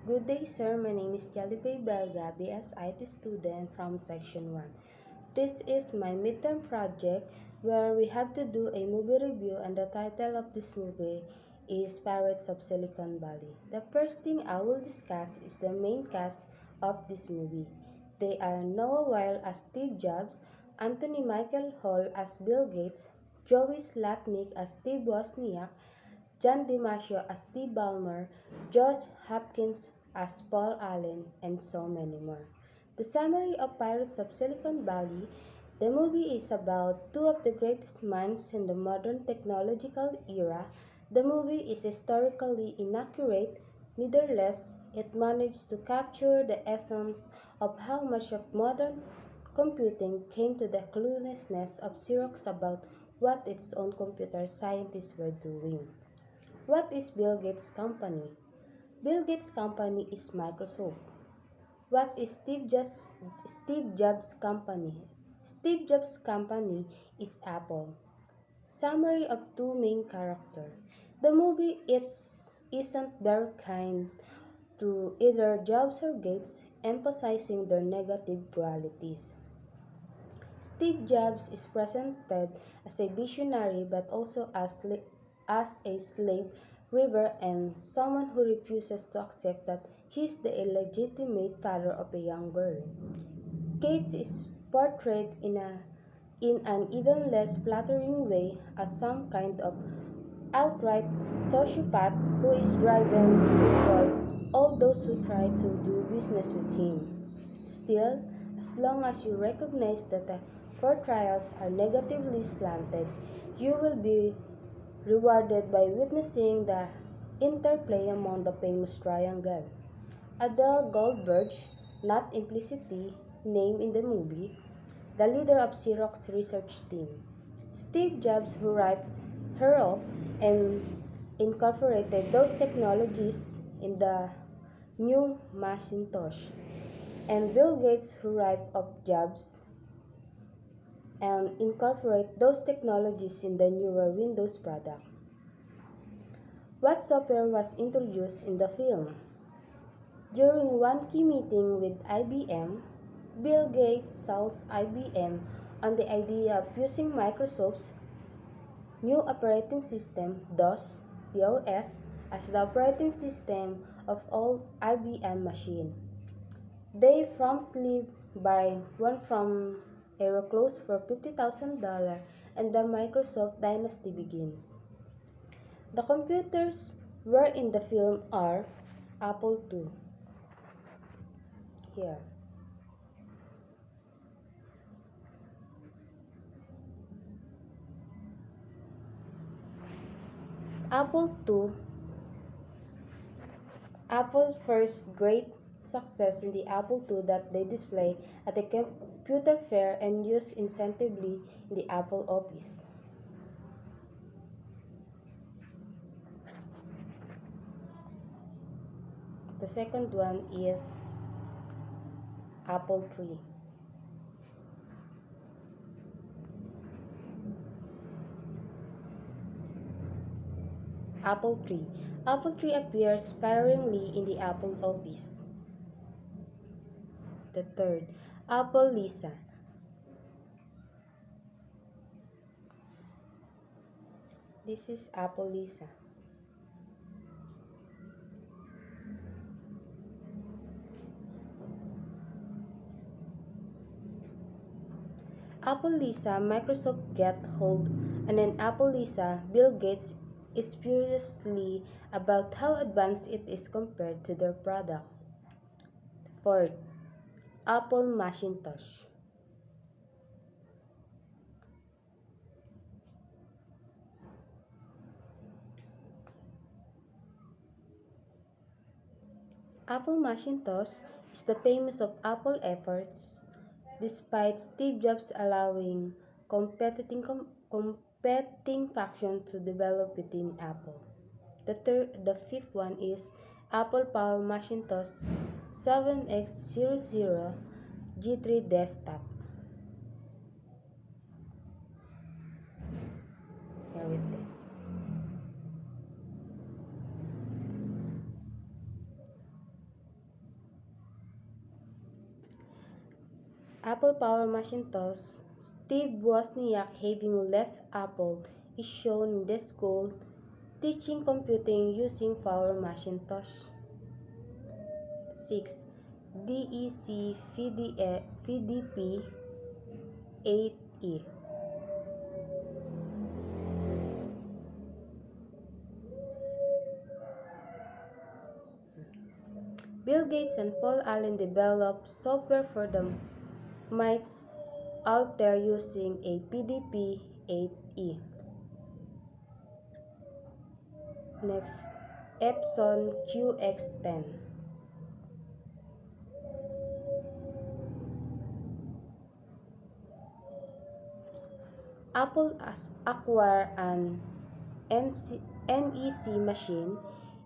Good day, sir. My name is Jalipay Belga, BS IT student from Section 1. This is my midterm project where we have to do a movie review, and the title of this movie is Pirates of Silicon Valley. The first thing I will discuss is the main cast of this movie. They are Noah Weil as Steve Jobs, Anthony Michael Hall as Bill Gates, Joey Slotnick as Steve Wozniak, John DiMaggio as Steve Ballmer, Josh Hopkins as Paul Allen, and so many more. The summary of Pirates of Silicon Valley: the movie is about two of the greatest minds in the modern technological era. The movie is historically inaccurate, nevertheless, it managed to capture the essence of how much of modern computing came to the cluelessness of Xerox about what its own computer scientists were doing. What is Bill Gates' company? Bill Gates' company is Microsoft. What is Steve Jobs' company? Steve Jobs' company is Apple. Summary of two main characters. The movie isn't very kind to either Jobs or Gates, emphasizing their negative qualities. Steve Jobs is presented as a visionary but also as a slave river and someone who refuses to accept that he's the illegitimate father of a young girl. Gates is portrayed in an even less flattering way as some kind of outright sociopath who is driven to destroy all those who try to do business with him. Still, as long as you recognize that the portrayals are negatively slanted, you will be rewarded by witnessing the interplay among the famous triangle. Adele Goldberg, not implicitly named in the movie, the leader of Xerox research team. Steve Jobs, who ripped her off and incorporated those technologies in the new Macintosh. And Bill Gates, who ripped off Jobs and incorporate those technologies in the newer Windows product. What software was introduced in the film? During one key meeting with IBM, Bill Gates sells IBM on the idea of using Microsoft's new operating system, DOS, as the operating system of all IBM machines. They promptly buy one from Aeroclose for $50,000 and the Microsoft dynasty begins. The computers were in the film are Apple II. Here. Apple II, Apple's first great success in the Apple II that they display at the computer fair and use extensively in the Apple office. The second one is Apple III. Apple III. Apple III appears sparingly in the Apple office. The third, Apple Lisa. This is Apple Lisa. Apple Lisa, Microsoft get hold, and then Apple Lisa, Bill Gates is furiously about how advanced it is compared to their product. Fourth, Apple Macintosh. Apple Macintosh is the famous of Apple efforts, despite Steve Jobs allowing competing factions to develop within Apple. The fifth one is Apple Power Macintosh 7X00 G3 Desktop. Here with this. Apple Power Macintosh. Steve Wozniak, having left Apple, is shown in the school teaching computing using Power Macintosh. 6. DEC VDP 8E. Bill Gates and Paul Allen developed software for the Mites Altair using a PDP-8E. Next, Epson QX10. Apple acquired an NEC machine,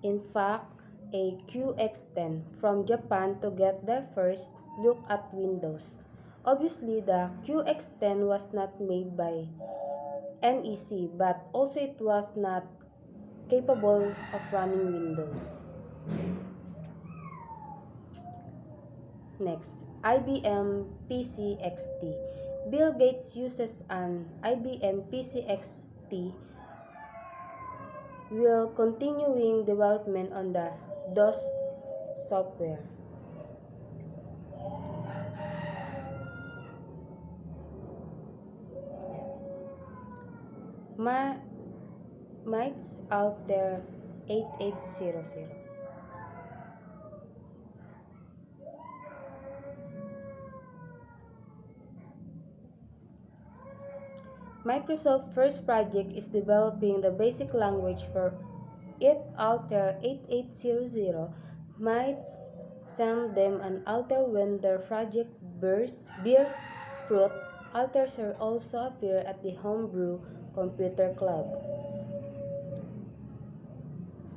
in fact a QX10, from Japan to get their first look at Windows. Obviously, the QX10 was not made by NEC, but also it was not capable of running Windows. Next, IBM PCXT. Bill Gates uses an IBM PCXT while continuing development on the DOS software. Mites Altair 8800. Microsoft's first project is developing the basic language for it. Altair 8800 might send them an Altair when their project bears fruit. Altairs also appear at the Homebrew Computer Club.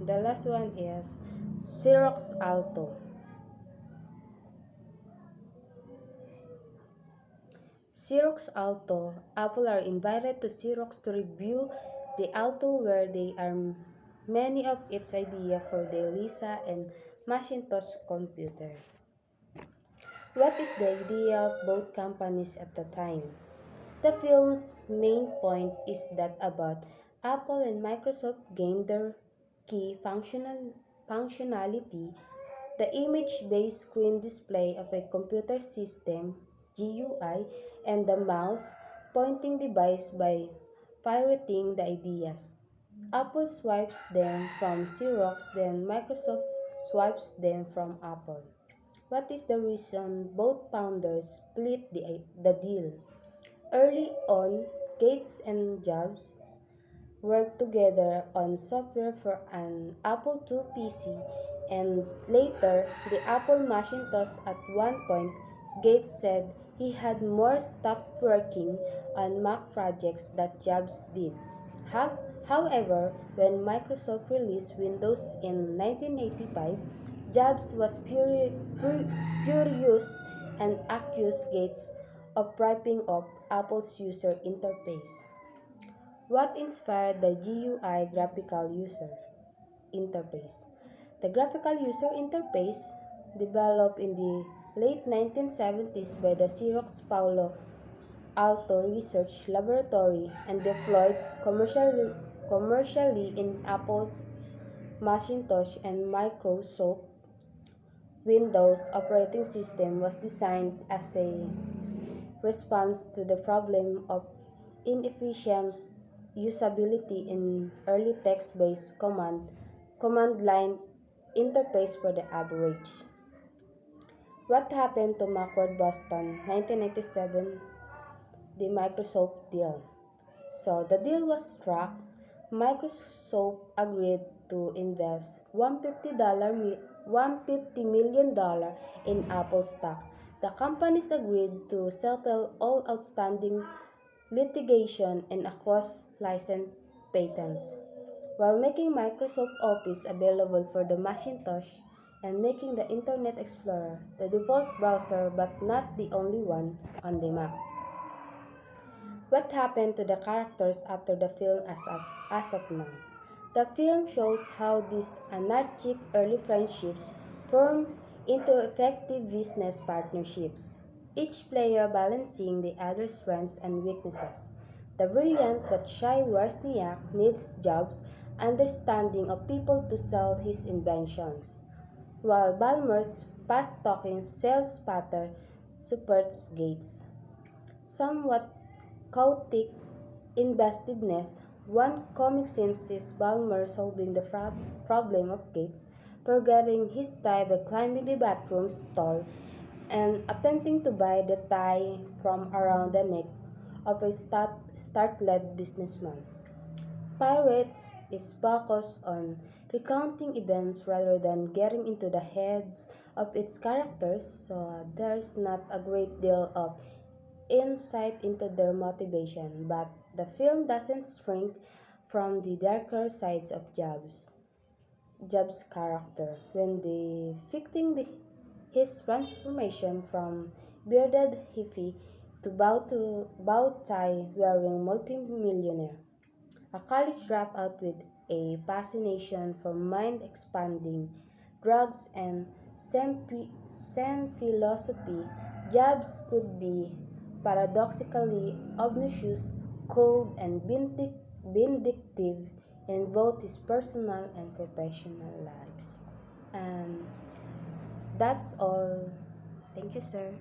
The last one is Xerox Alto. Xerox Alto. Apple are invited to Xerox to review the Alto, where they are many of its ideas for the Lisa and Macintosh computer. What is the idea of both companies at the time? The film's main point is that about Apple and Microsoft gained their key functionality, the image-based screen display of a computer system (GUI) and the mouse pointing device by pirating the ideas. Apple swipes them from Xerox, then Microsoft swipes them from Apple. What is the reason both founders split the deal? Early on, Gates and Jobs worked together on software for an Apple II PC, and later the Apple Macintosh. At one point, Gates said he had more stuff working on Mac projects that Jobs did. However, when Microsoft released Windows in 1985, Jobs was furious and accused Gates of ripping off Apple's user interface. What inspired the GUI graphical user interface? The graphical user interface, developed in the late 1970s by the Xerox Palo Alto Research Laboratory and deployed commercially in Apple's Macintosh and Microsoft Windows operating system, was designed as a response to the problem of inefficient usability in early text-based command line interface for the average. What happened to Macworld Boston 1997? The Microsoft deal. So the deal was struck. Microsoft agreed to invest $150 million in Apple stock. The companies agreed to settle all outstanding litigation and across licensed patents, while making Microsoft Office available for the Macintosh and making the Internet Explorer the default browser but not the only one on the Mac. What happened to the characters after the film as of now? The film shows how these anarchic early friendships formed into effective business partnerships. each player balancing the other's strengths and weaknesses. The brilliant but shy Wozniak needs Jobs' understanding of people to sell his inventions, while Balmer's fast-talking sales patter supports Gates' somewhat chaotic inventiveness. One comic scene sees Balmer solving the problem of Gates, forgetting his tie by climbing the bathroom stall and attempting to buy the tie from around the neck of a startled businessman. Pirates is focused on recounting events rather than getting into the heads of its characters, so there's not a great deal of insight into their motivation, but the film doesn't shrink from the darker sides of Job's character when depicting his transformation from bearded hippie to bow tie wearing multimillionaire, a college dropout with a fascination for mind expanding drugs and Zen philosophy. Jobs could be paradoxically obnoxious, cold, and vindictive in both his personal and professional lives. And that's all. Thank you, sir.